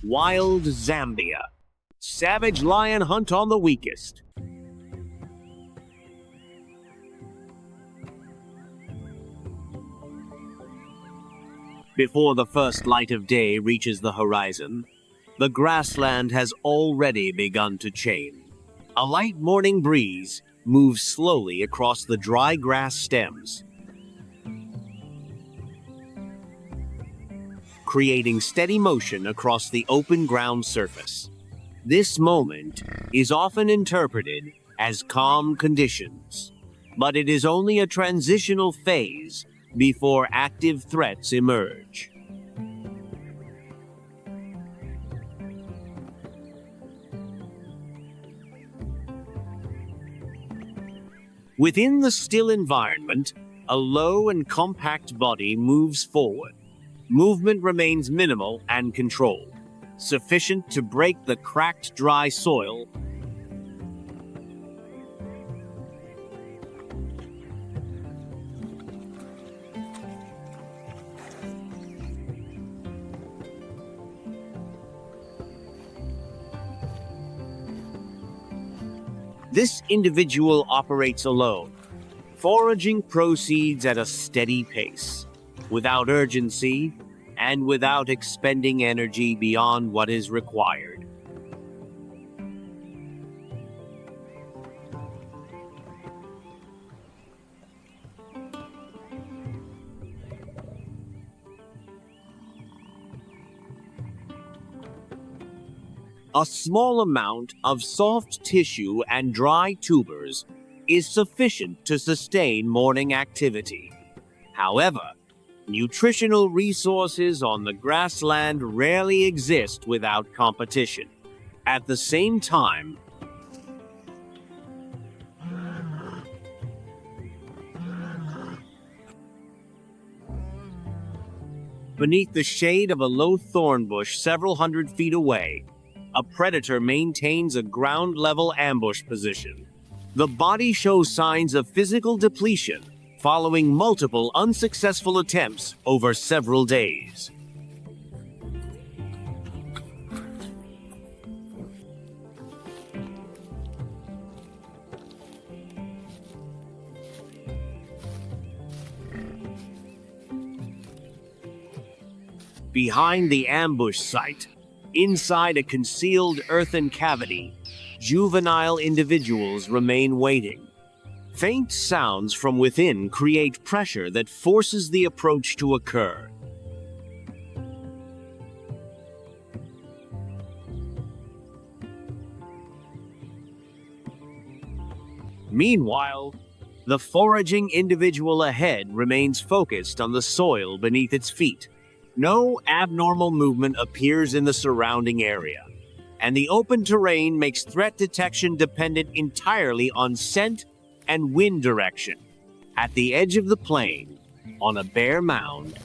Wild Zambia. Savage lion hunt on the weakest. Before the first light of day reaches the horizon, the grassland has already begun to change. A light morning breeze moves slowly across the dry grass stems, creating steady motion across the open ground surface. This moment is often interpreted as calm conditions, but it is only a transitional phase before active threats emerge. Within the still environment, a low and compact body moves forward. Movement remains minimal and controlled, sufficient to break the cracked, dry soil. This individual operates alone. Foraging proceeds at a steady pace, without urgency and without expending energy beyond what is required. A small amount of soft tissue and dry tubers is sufficient to sustain morning activity. However, nutritional resources on the grassland rarely exist without competition. At the same time, beneath the shade of a low thorn bush several hundred feet away, a predator maintains a ground-level ambush position. The body shows signs of physical depletion following multiple unsuccessful attempts over several days. Behind the ambush site, inside a concealed earthen cavity, juvenile individuals remain waiting. Faint sounds from within create pressure that forces the approach to occur. Meanwhile, the foraging individual ahead remains focused on the soil beneath its feet. No abnormal movement appears in the surrounding area, and the open terrain makes threat detection dependent entirely on scent and wind direction. At the edge of the plain, on a bare mound,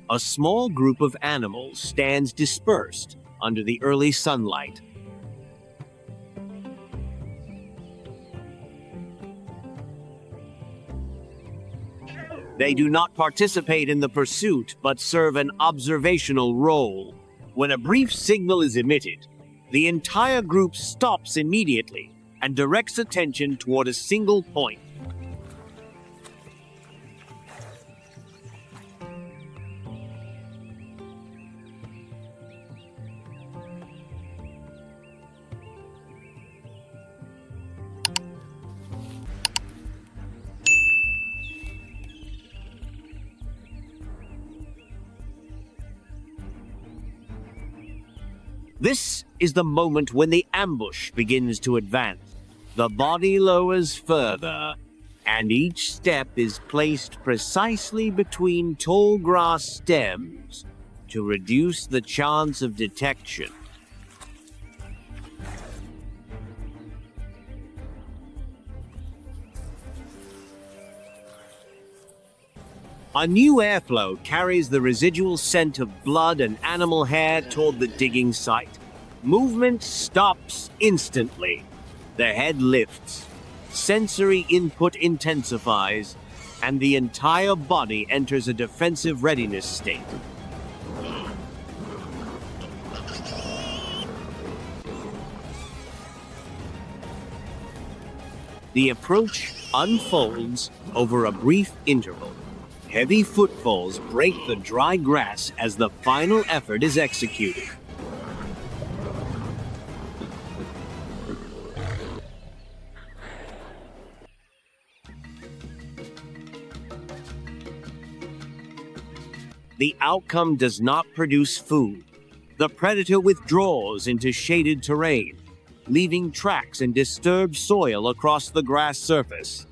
a small group of animals stands dispersed under the early sunlight. They do not participate in the pursuit, but serve an observational role. When a brief signal is emitted, the entire group stops immediately and directs attention toward a single point. This is the moment when the ambush begins to advance. The body lowers further, and each step is placed precisely between tall grass stems to reduce the chance of detection. A new airflow carries the residual scent of blood and animal hair toward the digging site. Movement stops instantly. The head lifts, sensory input intensifies, and the entire body enters a defensive readiness state. The approach unfolds over a brief interval. Heavy footfalls break the dry grass as the final effort is executed. The outcome does not produce food. The predator withdraws into shaded terrain, leaving tracks and disturbed soil across the grass surface.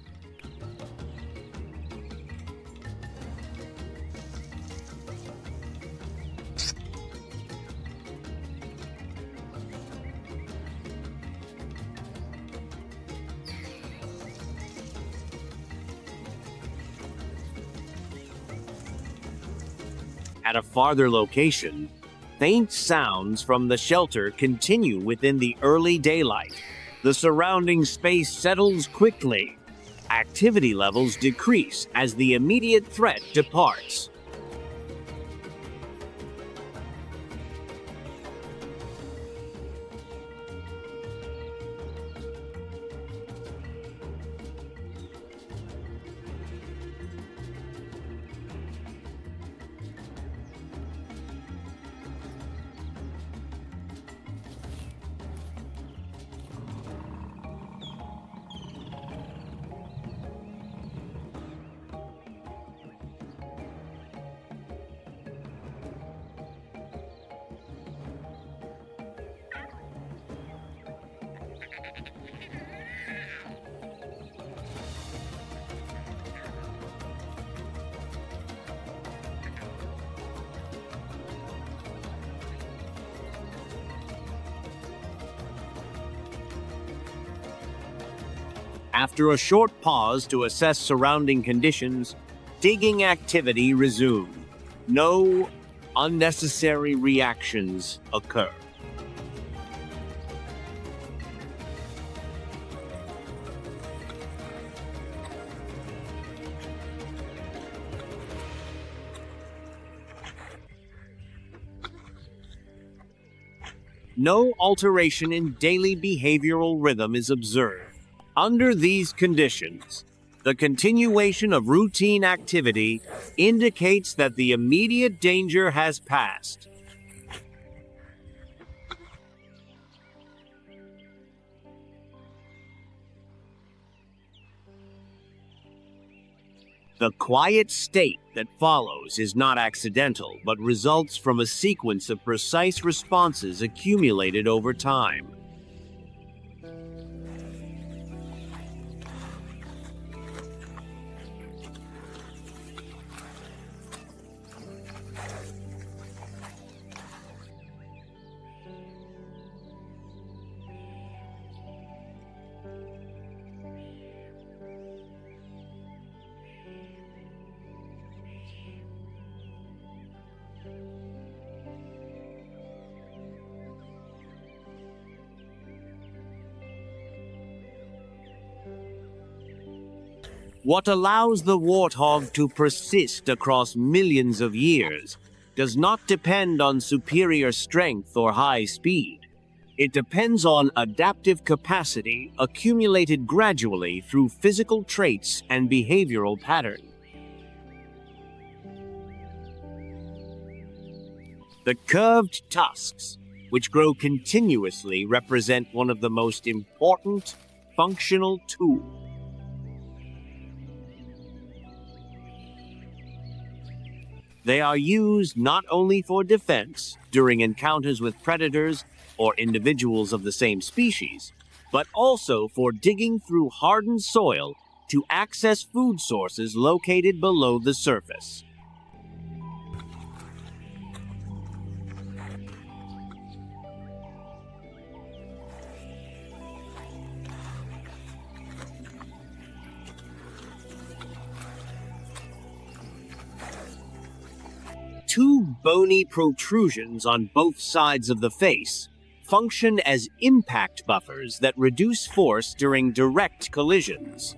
At a farther location, faint sounds from the shelter continue within the early daylight. The surrounding space settles quickly. Activity levels decrease as the immediate threat departs. After a short pause to assess surrounding conditions, digging activity resumed. No unnecessary reactions occur. No alteration in daily behavioral rhythm is observed. Under these conditions, the continuation of routine activity indicates that the immediate danger has passed. The quiet state that follows is not accidental, but results from a sequence of precise responses accumulated over time. What allows the warthog to persist across millions of years does not depend on superior strength or high speed. It depends on adaptive capacity accumulated gradually through physical traits and behavioral patterns. The curved tusks, which grow continuously, represent one of the most important functional tools. They are used not only for defense during encounters with predators or individuals of the same species, but also for digging through hardened soil to access food sources located below the surface. Two bony protrusions on both sides of the face function as impact buffers that reduce force during direct collisions.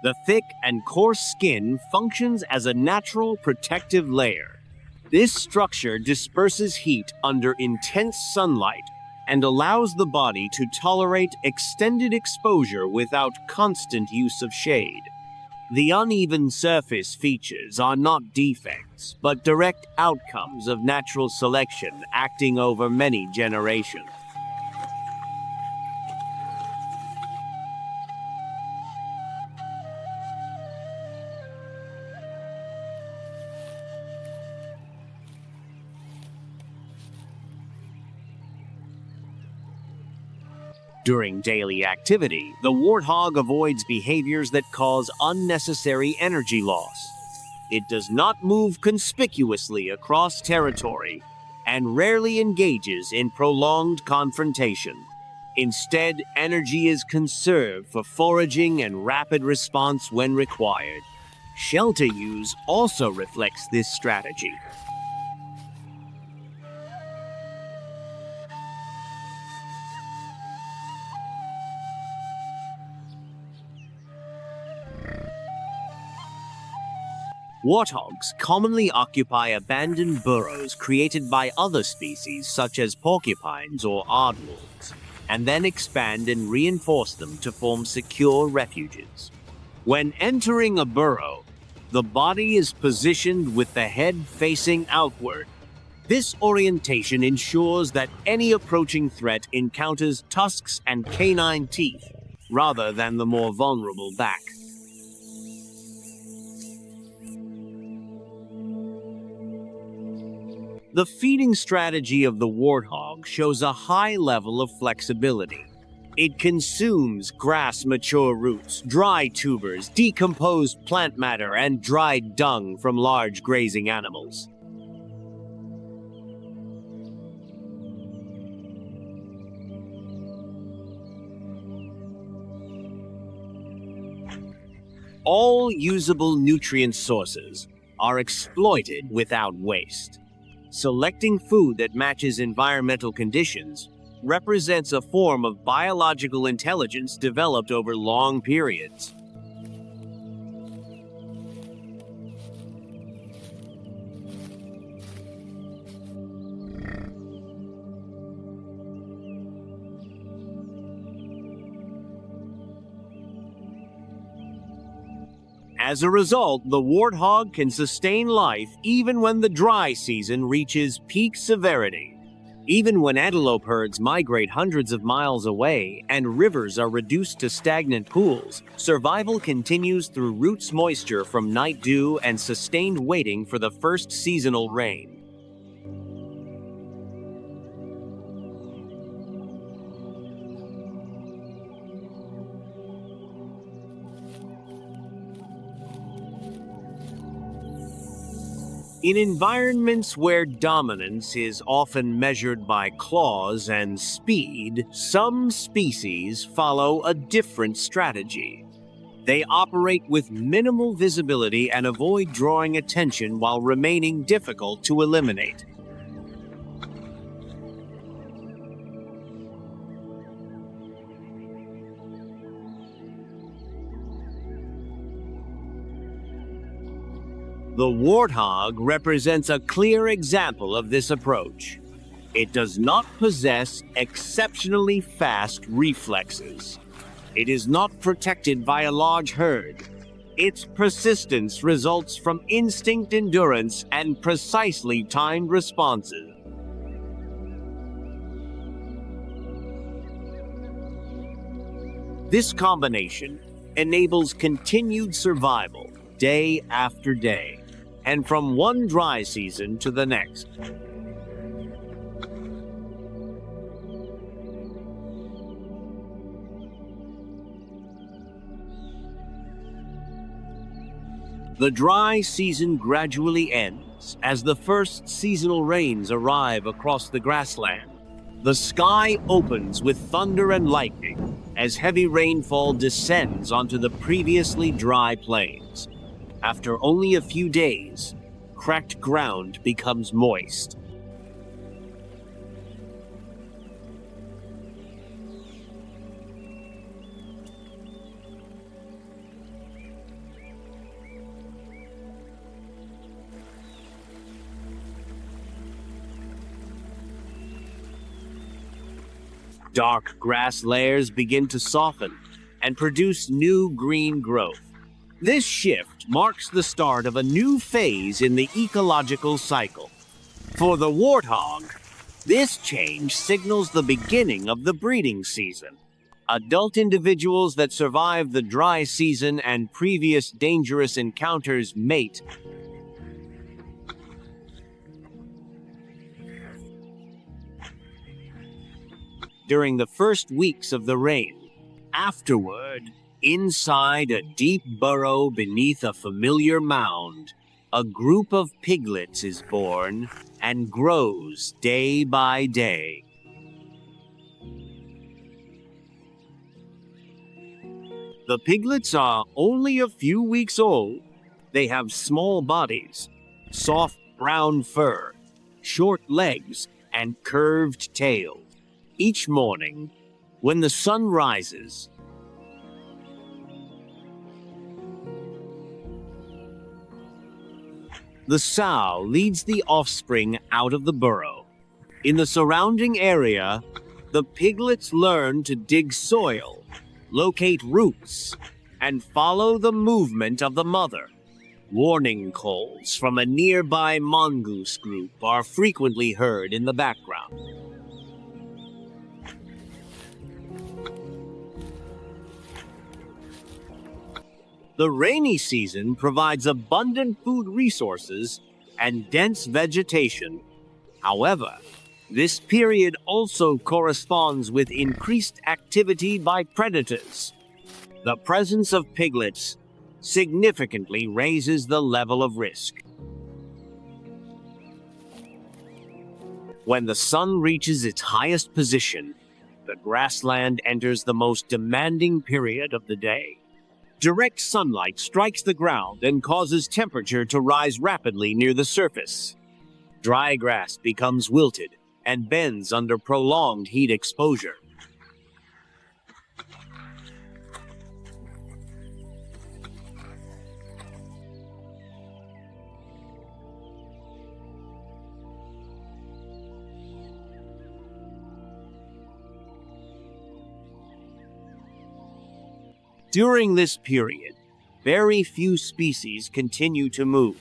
The thick and coarse skin functions as a natural protective layer. This structure disperses heat under intense sunlight and allows the body to tolerate extended exposure without constant use of shade. The uneven surface features are not defects, but direct outcomes of natural selection acting over many generations. During daily activity, the warthog avoids behaviors that cause unnecessary energy loss. It does not move conspicuously across territory and rarely engages in prolonged confrontation. Instead, energy is conserved for foraging and rapid response when required. Shelter use also reflects this strategy. Warthogs commonly occupy abandoned burrows created by other species such as porcupines or aardwolves, and then expand and reinforce them to form secure refuges. When entering a burrow, the body is positioned with the head facing outward. This orientation ensures that any approaching threat encounters tusks and canine teeth, rather than the more vulnerable back. The feeding strategy of the warthog shows a high level of flexibility. It consumes grass mature roots, dry tubers, decomposed plant matter, and dried dung from large grazing animals. All usable nutrient sources are exploited without waste. Selecting food that matches environmental conditions represents a form of biological intelligence developed over long periods. As a result, the warthog can sustain life even when the dry season reaches peak severity. Even when antelope herds migrate hundreds of miles away and rivers are reduced to stagnant pools, survival continues through roots moisture from night dew and sustained waiting for the first seasonal rain. In environments where dominance is often measured by claws and speed, some species follow a different strategy. They operate with minimal visibility and avoid drawing attention while remaining difficult to eliminate. The warthog represents a clear example of this approach. It does not possess exceptionally fast reflexes. It is not protected by a large herd. Its persistence results from instinct endurance and precisely timed responses. This combination enables continued survival day after day, and from one dry season to the next. The dry season gradually ends as the first seasonal rains arrive across the grassland. The sky opens with thunder and lightning as heavy rainfall descends onto the previously dry plains. After only a few days, cracked ground becomes moist. Dark grass layers begin to soften and produce new green growth. This shift marks the start of a new phase in the ecological cycle. For the warthog, this change signals the beginning of the breeding season. Adult individuals that survive the dry season and previous dangerous encounters mate. During the first weeks of the rain. Afterward, inside a deep burrow beneath a familiar mound, a group of piglets is born and grows day by day. The piglets are only a few weeks old. They have small bodies, soft brown fur, short legs, and curved tails. Each morning, when the sun rises, the sow leads the offspring out of the burrow. In the surrounding area, the piglets learn to dig soil, locate roots, and follow the movement of the mother. Warning calls from a nearby mongoose group are frequently heard in the background. The rainy season provides abundant food resources and dense vegetation. However, this period also corresponds with increased activity by predators. The presence of piglets significantly raises the level of risk. When the sun reaches its highest position, the grassland enters the most demanding period of the day. Direct sunlight strikes the ground and causes temperature to rise rapidly near the surface. Dry grass becomes wilted and bends under prolonged heat exposure. During this period, very few species continue to move.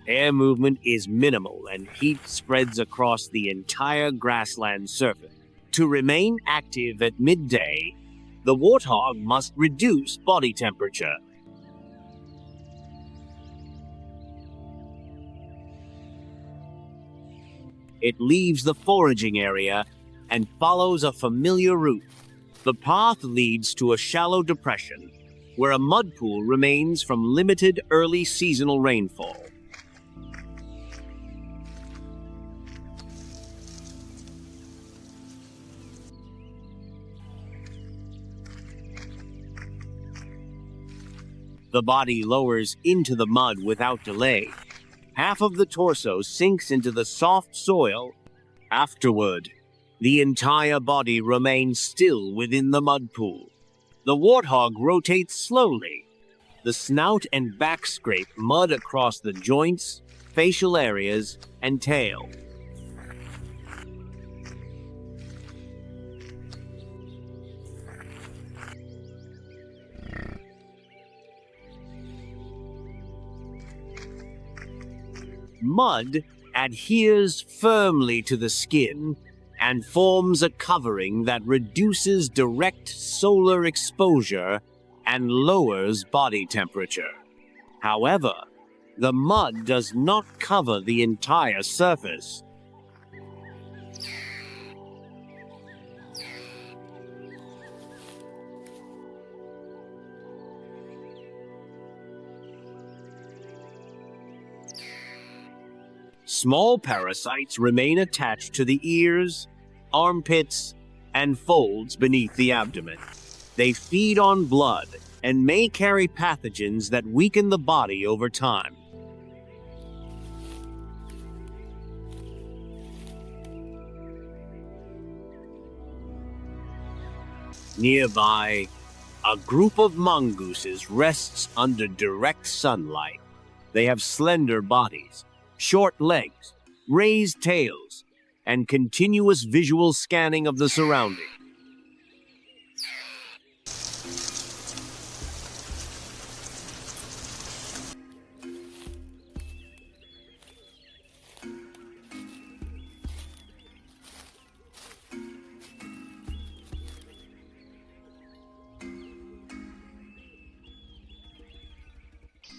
Air movement is minimal and heat spreads across the entire grassland surface. To remain active at midday, the warthog must reduce body temperature. It leaves the foraging area and follows a familiar route. The path leads to a shallow depression where a mud pool remains from limited early seasonal rainfall. The body lowers into the mud without delay. Half of the torso sinks into the soft soil. Afterward, the entire body remains still within the mud pool. The warthog rotates slowly. The snout and back scrape mud across the joints, facial areas, and tail. Mud adheres firmly to the skin and forms a covering that reduces direct solar exposure and lowers body temperature. However, the mud does not cover the entire surface. Small parasites remain attached to the ears, armpits, and folds beneath the abdomen. They feed on blood and may carry pathogens that weaken the body over time. Nearby, a group of mongooses rests under direct sunlight. They have slender bodies, short legs, raised tails, and continuous visual scanning of the surroundings.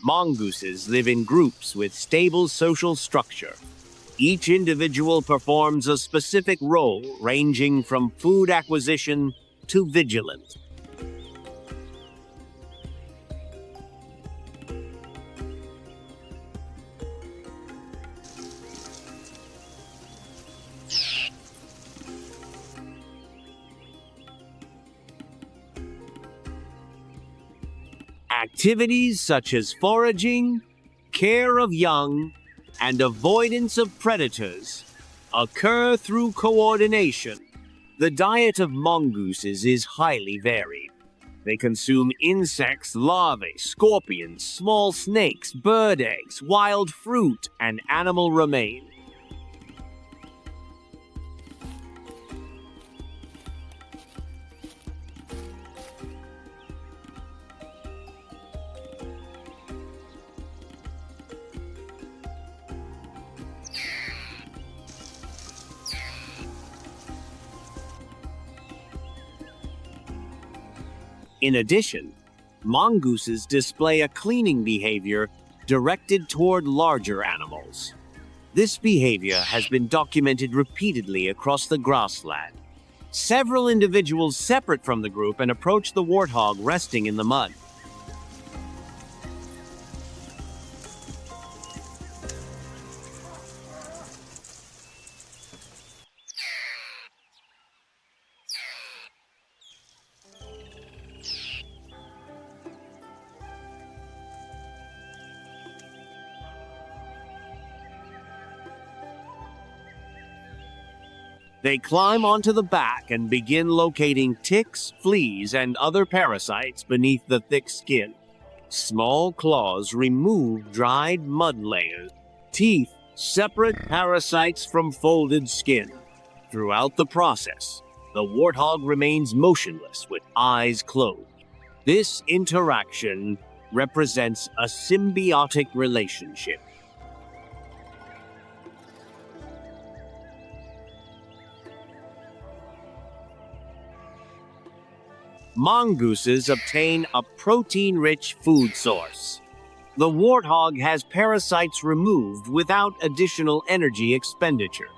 Mongooses live in groups with stable social structure. Each individual performs a specific role ranging from food acquisition to vigilance. Activities such as foraging, care of young, and avoidance of predators occur through coordination. The diet of mongooses is highly varied. They consume insects, larvae, scorpions, small snakes, bird eggs, wild fruit, and animal remains. In addition, mongooses display a cleaning behavior directed toward larger animals. This behavior has been documented repeatedly across the grassland. Several individuals separate from the group and approach the warthog resting in the mud. They climb onto the back and begin locating ticks, fleas, and other parasites beneath the thick skin. Small claws remove dried mud layers. Teeth separate parasites from folded skin. Throughout the process, the warthog remains motionless with eyes closed. This interaction represents a symbiotic relationship. Mongooses obtain a protein-rich food source. The warthog has parasites removed without additional energy expenditure.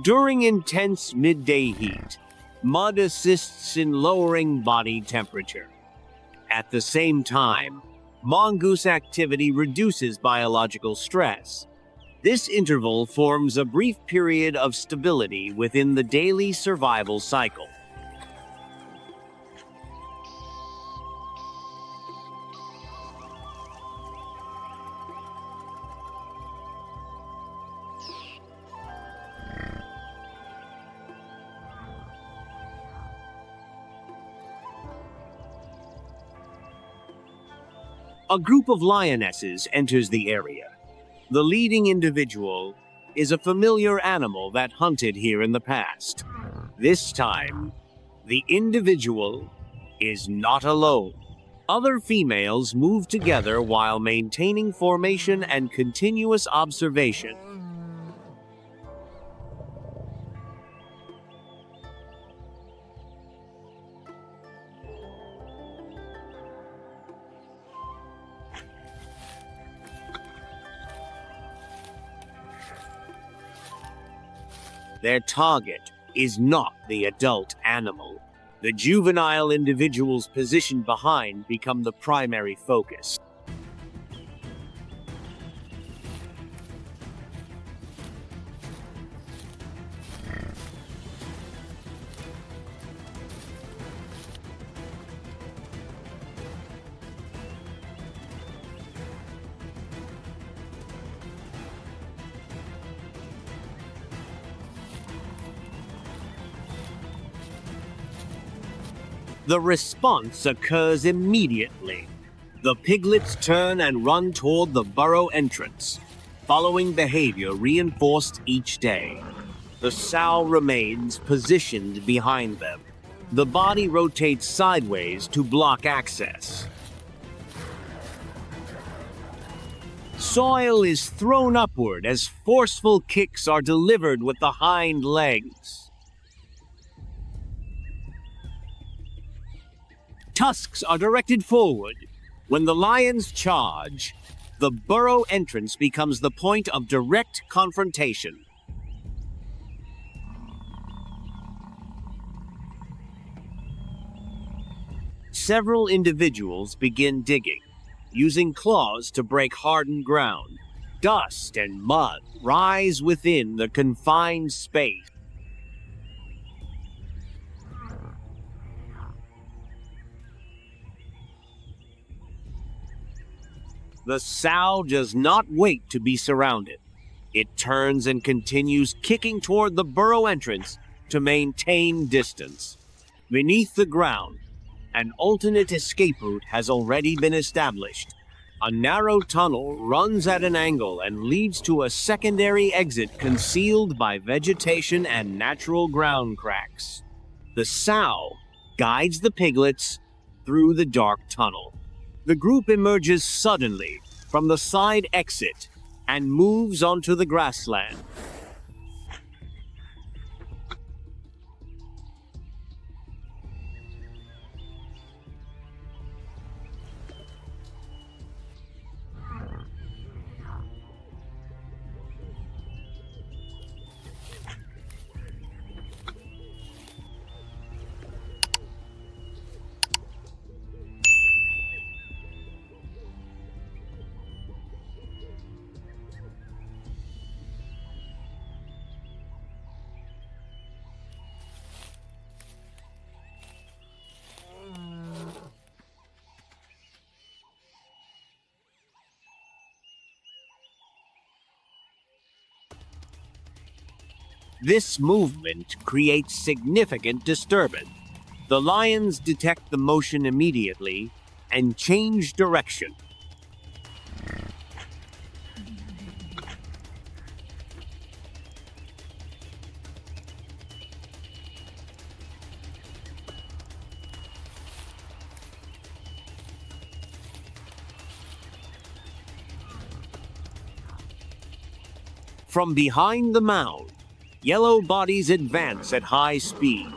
During intense midday heat, mud assists in lowering body temperature. At the same time, mongoose activity reduces biological stress. This interval forms a brief period of stability within the daily survival cycle. A group of lionesses enters the area. The leading individual is a familiar animal that hunted here in the past. This time, the individual is not alone. Other females move together while maintaining formation and continuous observation. Their target is not the adult animal. The juvenile individuals positioned behind become the primary focus. The response occurs immediately. The piglets turn and run toward the burrow entrance, following behavior reinforced each day. The sow remains positioned behind them. The body rotates sideways to block access. Soil is thrown upward as forceful kicks are delivered with the hind legs. Tusks are directed forward. When the lions charge, the burrow entrance becomes the point of direct confrontation. Several individuals begin digging, using claws to break hardened ground. Dust and mud rise within the confined space. The sow does not wait to be surrounded. It turns and continues kicking toward the burrow entrance to maintain distance. Beneath the ground, an alternate escape route has already been established. A narrow tunnel runs at an angle and leads to a secondary exit concealed by vegetation and natural ground cracks. The sow guides the piglets through the dark tunnel. The group emerges suddenly from the side exit and moves onto the grassland. This movement creates significant disturbance. The lions detect the motion immediately and change direction. From behind the mound, yellow bodies advance at high speed.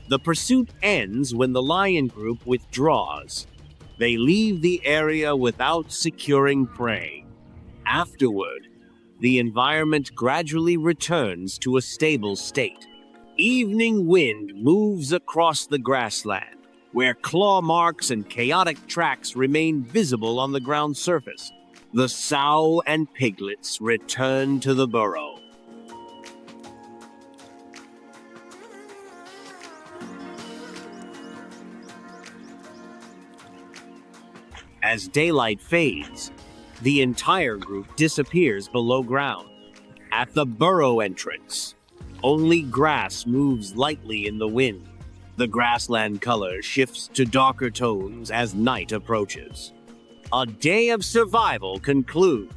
The pursuit ends when the lion group withdraws. They leave the area without securing prey. Afterward, the environment gradually returns to a stable state. Evening wind moves across the grassland, where claw marks and chaotic tracks remain visible on the ground surface. The sow and piglets return to the burrow. As daylight fades, the entire group disappears below ground. At the burrow entrance, only grass moves lightly in the wind. The grassland color shifts to darker tones as night approaches. A day of survival concludes,